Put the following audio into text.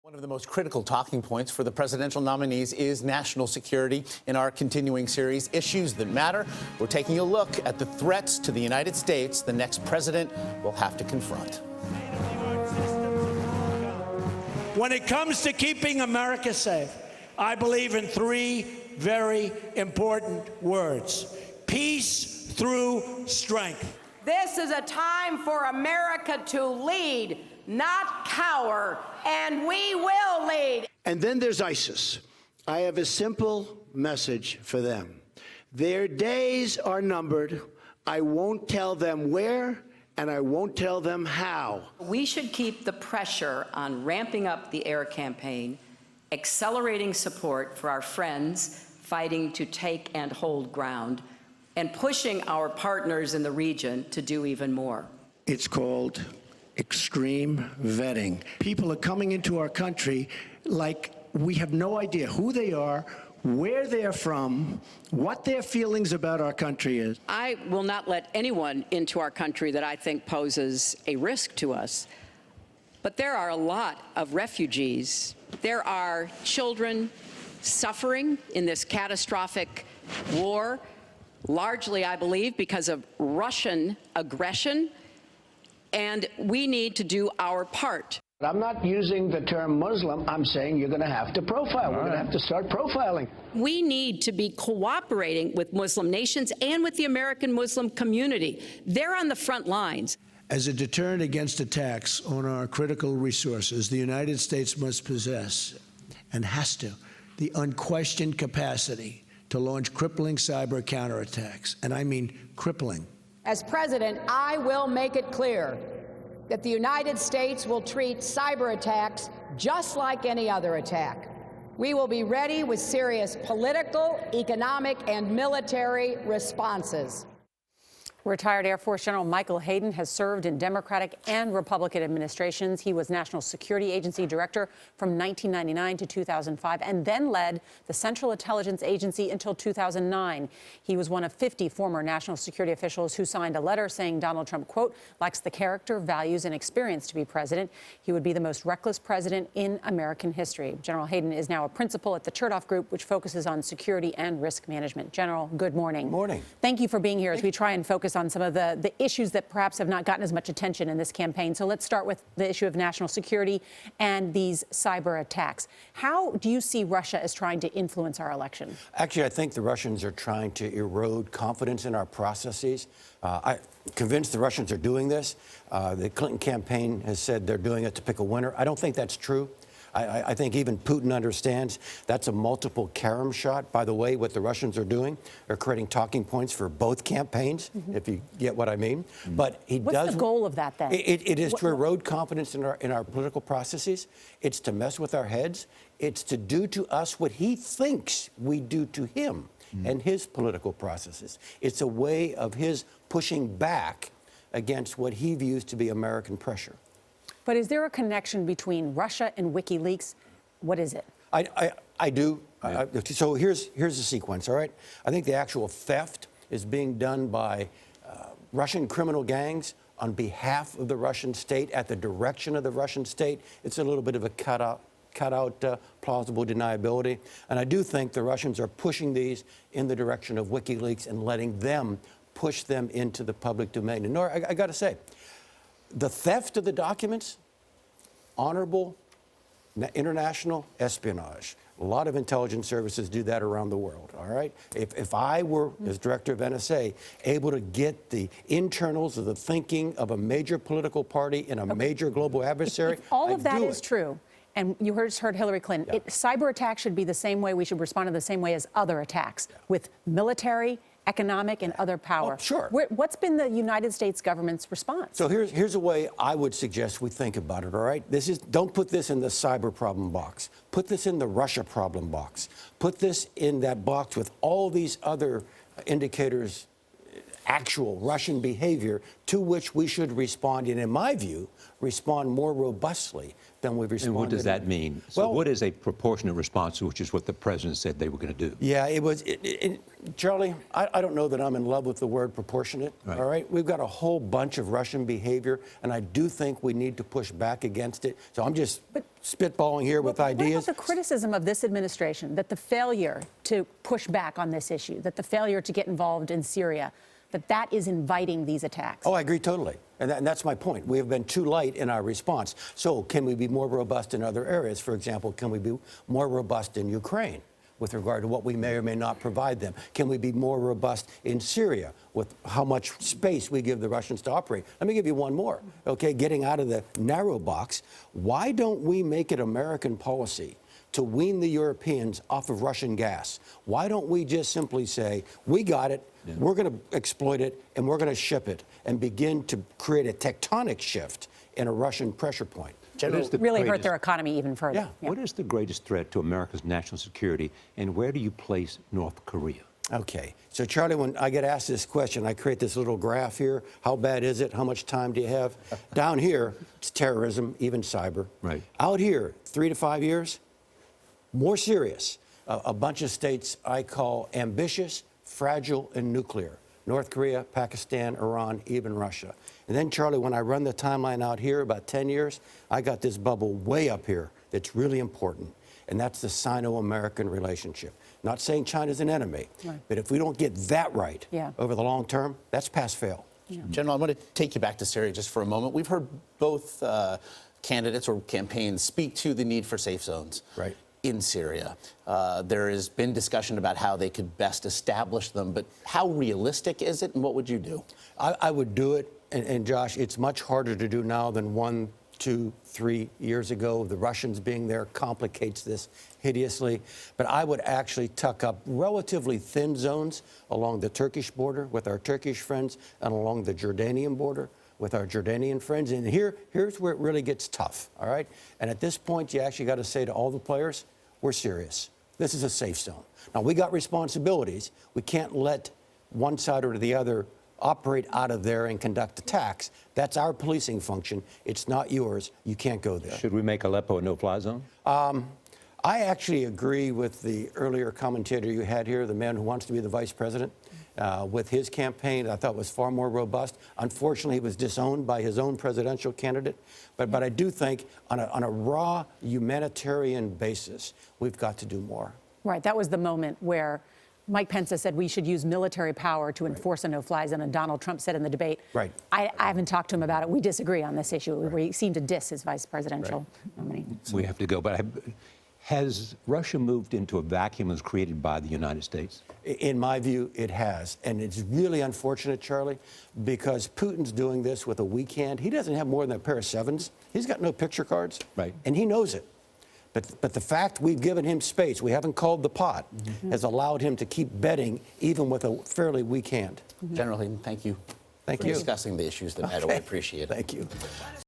One of the most critical talking points for the presidential nominees is national security. In our continuing series, Issues That Matter, we're taking a look at the threats to the United States the next president will have to confront. When it comes to keeping America safe, I believe in three very important words: peace through strength. This is a time for America to lead, not cower, and we will lead. And then there's ISIS. I have a simple message for them. Their days are numbered. I won't tell them where, and I won't tell them how. We should keep the pressure on ramping up the air campaign, accelerating support for our friends fighting to take and hold ground, and pushing our partners in the region to do even more. It's called extreme vetting. People are coming into our country like we have no idea who they are, where they're from, what their feelings about our country is. I will not let anyone into our country that I think poses a risk to us. But there are a lot of refugees. There are children suffering in this catastrophic war, largely, I believe, because of Russian aggression. And we need to do our part. I'm not using the term Muslim. I'm saying you're going to have to profile. We're going to have to start profiling. We need to be cooperating with Muslim nations and with the American Muslim community. They're on the front lines. As a deterrent against attacks on our critical resources, the United States must possess, and has to, the unquestioned capacity to launch crippling cyber counterattacks. And I mean crippling. As president, I will make it clear that the United States will treat cyber attacks just like any other attack. We will be ready with serious political, economic, and military responses. Retired Air Force General Michael Hayden has served in Democratic and Republican administrations. He was National Security Agency Director from 1999 to 2005 and then led the Central Intelligence Agency until 2009. He was one of 50 former national security officials who signed a letter saying Donald Trump, quote, lacks the character, values, and experience to be president. He would be the most reckless president in American history. General Hayden is now a principal at the Chertoff Group, which focuses on security and risk management. General, good morning. Morning. Thank you for being here as we try and focus on some of the issues that perhaps have not gotten as much attention in this campaign. So let's start with the issue of national security and these cyber attacks. How do you see Russia as trying to influence our election? Actually, I think the Russians are trying to erode confidence in our processes. I'm convinced the Russians are doing this. The Clinton campaign has said they're doing it to pick a winner. I don't think that's true. I think even Putin understands that's a multiple carom shot. By the way, what the Russians are doing are creating talking points for both campaigns, if you get what I mean. But What's the goal of that, then? It is to erode confidence in our political processes. It's to mess with our heads. It's to do to us what he thinks we do to him and his political processes. It's a way of his pushing back against what he views to be American pressure. But is there a connection between Russia and Wikileaks? What is it? I do. Yeah. So here's the sequence, all right? I think the actual theft is being done by Russian criminal gangs on behalf of the Russian state, at the direction of the Russian state. It's a little bit of a cut-out plausible deniability. And I do think the Russians are pushing these in the direction of Wikileaks and letting them push them into the public domain. And Nora, I got to say, the theft of the documents, honorable international espionage. A lot of intelligence services do that around the world, all right? If I were, as director of NSA, able to get the internals of the thinking of a major political party in a major global adversary, if all of that is it. True, and you heard Hillary Clinton, cyber attacks should be the same way, we should respond to the same way as other attacks, with military, economic, and other power. Oh, sure. What's been the United States government's response? So here's a way I would suggest we think about it, all right? Don't put this in the cyber problem box. Put this in the Russia problem box. Put this in that box with all these other indicators actual Russian behavior to which we should respond, and in my view, respond more robustly than we've responded. And what does that mean? So Well, what is a proportionate response, which is what the president said they were going to do? Yeah, it was, Charlie, I don't know that I'm in love with the word proportionate, all right? We've got a whole bunch of Russian behavior, and I do think we need to push back against it. So I'm just spitballing here with ideas. What about the criticism of this administration, that the failure to push back on this issue, that the failure to get involved in Syria, that is inviting these attacks? Oh, I agree totally. And that's my point. We have been too light in our response. So can we be more robust in other areas? For example, can we be more robust in Ukraine with regard to what we may or may not provide them? Can we be more robust in Syria with how much space we give the Russians to operate? Let me give you one more, okay? Getting out of the narrow box, why don't we make it American policy to wean the Europeans off of Russian gas? Why don't we just simply say, we got it, we're going to exploit it, and we're going to ship it, and begin to create a tectonic shift in a Russian pressure point? Really hurt their economy even further. Yeah. What is the greatest threat to America's national security, and where do you place North Korea? Okay. So, Charlie, when I get asked this question, I create this little graph here. How bad is it? How much time do you have? Down here, it's terrorism, even cyber. Right. Out here, 3 to 5 years, more serious. A bunch of states I call ambitious, fragile, and nuclear. North Korea, Pakistan, Iran, even Russia. And then, Charlie, when I run the timeline out here, about 10 years, I got this bubble way up here that's really important, and that's the Sino-American relationship. Not saying China's an enemy, but if we don't get that right over the long term, that's pass-fail. General, I want to take you back to Syria just for a moment. We've heard both candidates or campaigns speak to the need for safe zones. Right. In Syria. There has been discussion about how they could best establish them, but how realistic is it, and what would you do? I would do it, and Josh, it's much harder to do now than 1, 2, 3 years ago. The Russians being there complicates this hideously, but I would actually tuck up relatively thin zones along the Turkish border with our Turkish friends and along the Jordanian border with our Jordanian friends. And here's where it really gets tough, all right? And at this point, you actually got to say to all the players, we're serious. This is a safe zone. Now, we got responsibilities. We can't let one side or the other operate out of there and conduct attacks. That's our policing function. It's not yours. You can't go there. Should we make Aleppo a no-fly zone? I actually agree with the earlier commentator you had here, the man who wants to be the vice president. With his campaign, I thought was far more robust. Unfortunately, he was disowned by his own presidential candidate. But I do think on a raw humanitarian basis, we've got to do more. Right. That was the moment where Mike Pence said we should use military power to enforce a no-fly zone, and Donald Trump said in the debate, I haven't talked to him about it. We disagree on this issue. We seem to diss his vice presidential nominee. We have to go. But has Russia moved into a vacuum that's created by the United States? In my view, it has. And it's really unfortunate, Charlie, because Putin's doing this with a weak hand. He doesn't have more than a pair of sevens. He's got no picture cards. Right. And he knows it. But the fact we've given him space, we haven't called the pot, has allowed him to keep betting even with a fairly weak hand. General Hayden, thank you. Thank for you. discussing the issues that matter. We appreciate it. Thank you.